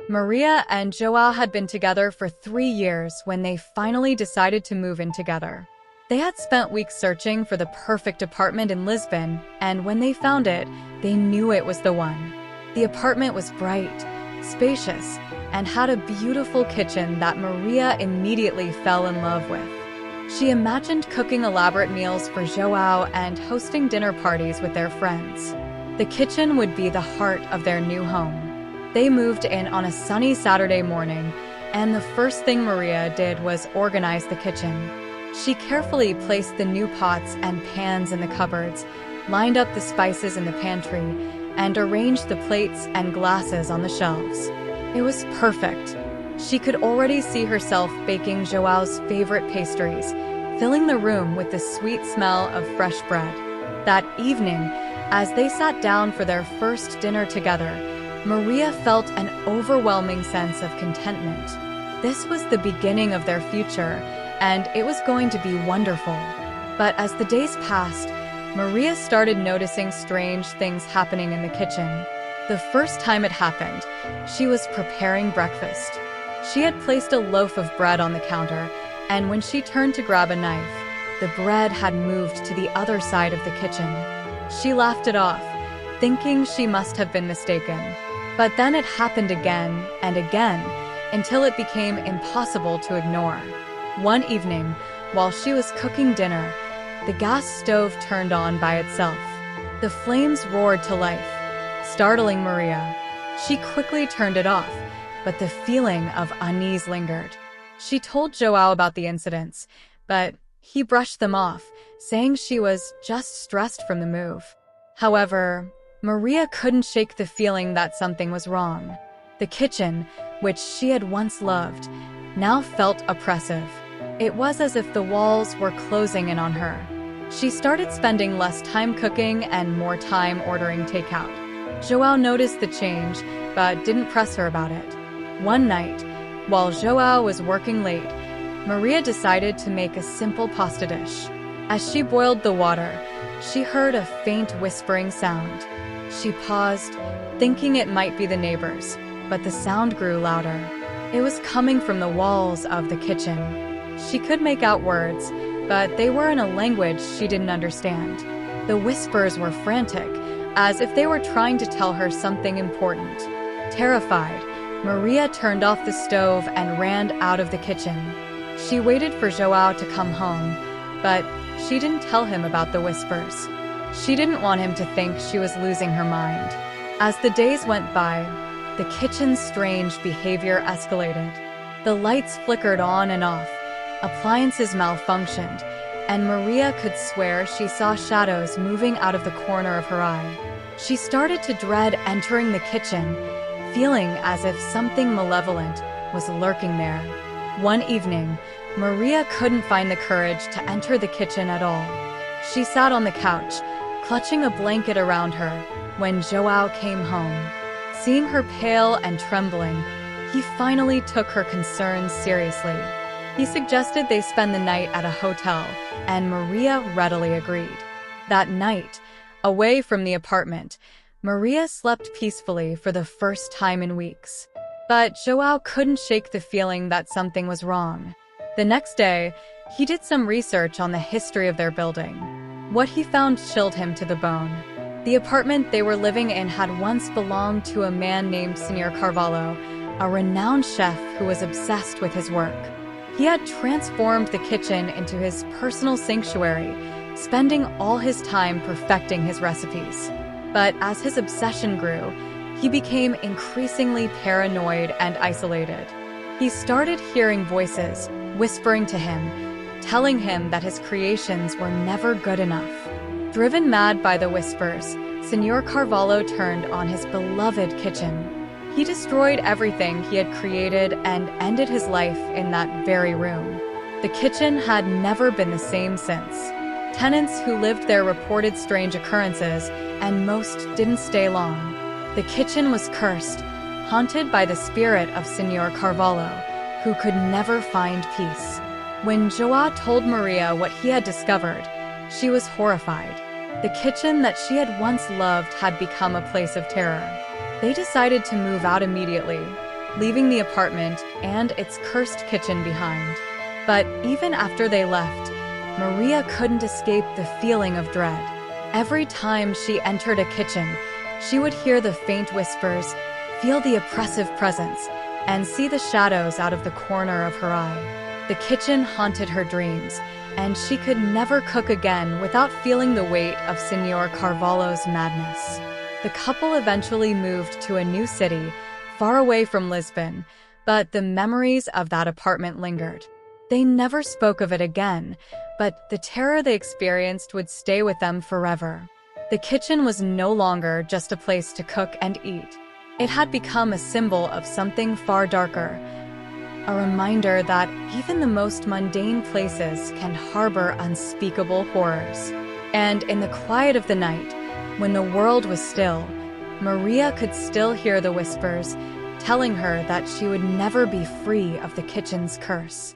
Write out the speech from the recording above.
Maria and Joao had been together for 3 years when they finally decided to move in together. They had spent weeks searching for the perfect apartment in Lisbon, and when they found it, they knew it was the one. The apartment was bright, spacious, and had a beautiful kitchen that Maria immediately fell in love with. She imagined cooking elaborate meals for Joao and hosting dinner parties with their friends. The kitchen would be the heart of their new home. They moved in on a sunny Saturday morning, and the first thing Maria did was organize the kitchen. She carefully placed the new pots and pans in the cupboards, lined up the spices in the pantry, and arranged the plates and glasses on the shelves. It was perfect. She could already see herself baking Joao's favorite pastries, filling the room with the sweet smell of fresh bread. That evening, as they sat down for their first dinner together, Maria felt an overwhelming sense of contentment. This was the beginning of their future, and it was going to be wonderful. But as the days passed, Maria started noticing strange things happening in the kitchen. The first time it happened, she was preparing breakfast. She had placed a loaf of bread on the counter, and when she turned to grab a knife, the bread had moved to the other side of the kitchen. She laughed it off, thinking she must have been mistaken. But then it happened again and again, until it became impossible to ignore. One evening, while she was cooking dinner, the gas stove turned on by itself. The flames roared to life, startling Maria. She quickly turned it off, but the feeling of unease lingered. She told Joao about the incidents, but he brushed them off, saying she was just stressed from the move. However, Maria couldn't shake the feeling that something was wrong. The kitchen, which she had once loved, now felt oppressive. It was as if the walls were closing in on her. She started spending less time cooking and more time ordering takeout. Joao noticed the change, but didn't press her about it. One night, while Joao was working late, Maria decided to make a simple pasta dish. As she boiled the water, she heard a faint whispering sound. She paused, thinking it might be the neighbors, but the sound grew louder. It was coming from the walls of the kitchen. She could make out words, but they were in a language she didn't understand. The whispers were frantic, as if they were trying to tell her something important. Terrified, Maria turned off the stove and ran out of the kitchen. She waited for Joao to come home, but she didn't tell him about the whispers. She didn't want him to think she was losing her mind. As the days went by, the kitchen's strange behavior escalated. The lights flickered on and off, appliances malfunctioned, and Maria could swear she saw shadows moving out of the corner of her eye. She started to dread entering the kitchen, feeling as if something malevolent was lurking there. One evening, Maria couldn't find the courage to enter the kitchen at all. She sat on the couch, clutching a blanket around her, when Joao came home. Seeing her pale and trembling, he finally took her concerns seriously. He suggested they spend the night at a hotel, and Maria readily agreed. That night, away from the apartment, Maria slept peacefully for the first time in weeks. But Joao couldn't shake the feeling that something was wrong. The next day, he did some research on the history of their building. What he found chilled him to the bone. The apartment they were living in had once belonged to a man named Senor Carvalho, a renowned chef who was obsessed with his work. He had transformed the kitchen into his personal sanctuary, spending all his time perfecting his recipes. But as his obsession grew, he became increasingly paranoid and isolated. He started hearing voices, whispering to him, telling him that his creations were never good enough. Driven mad by the whispers, Senor Carvalho turned on his beloved kitchen. He destroyed everything he had created and ended his life in that very room. The kitchen had never been the same since. Tenants who lived there reported strange occurrences, and most didn't stay long. The kitchen was cursed, haunted by the spirit of Senor Carvalho, who could never find peace. When Joao told Maria what he had discovered, she was horrified. The kitchen that she had once loved had become a place of terror. They decided to move out immediately. leaving the apartment and its cursed kitchen behind. But even after they left, Maria couldn't escape the feeling of dread. Every time she entered a kitchen, she would hear the faint whispers, feel the oppressive presence, and see the shadows out of the corner of her eye. The kitchen haunted her dreams, and she could never cook again without feeling the weight of Senor Carvalho's madness. The couple eventually moved to a new city, far away from Lisbon, but the memories of that apartment lingered. They never spoke of it again, but the terror they experienced would stay with them forever. The kitchen was no longer just a place to cook and eat. It had become a symbol of something far darker, a reminder that even the most mundane places can harbor unspeakable horrors. And in the quiet of the night, when the world was still, Maria could still hear the whispers, telling her that she would never be free of the kitchen's curse.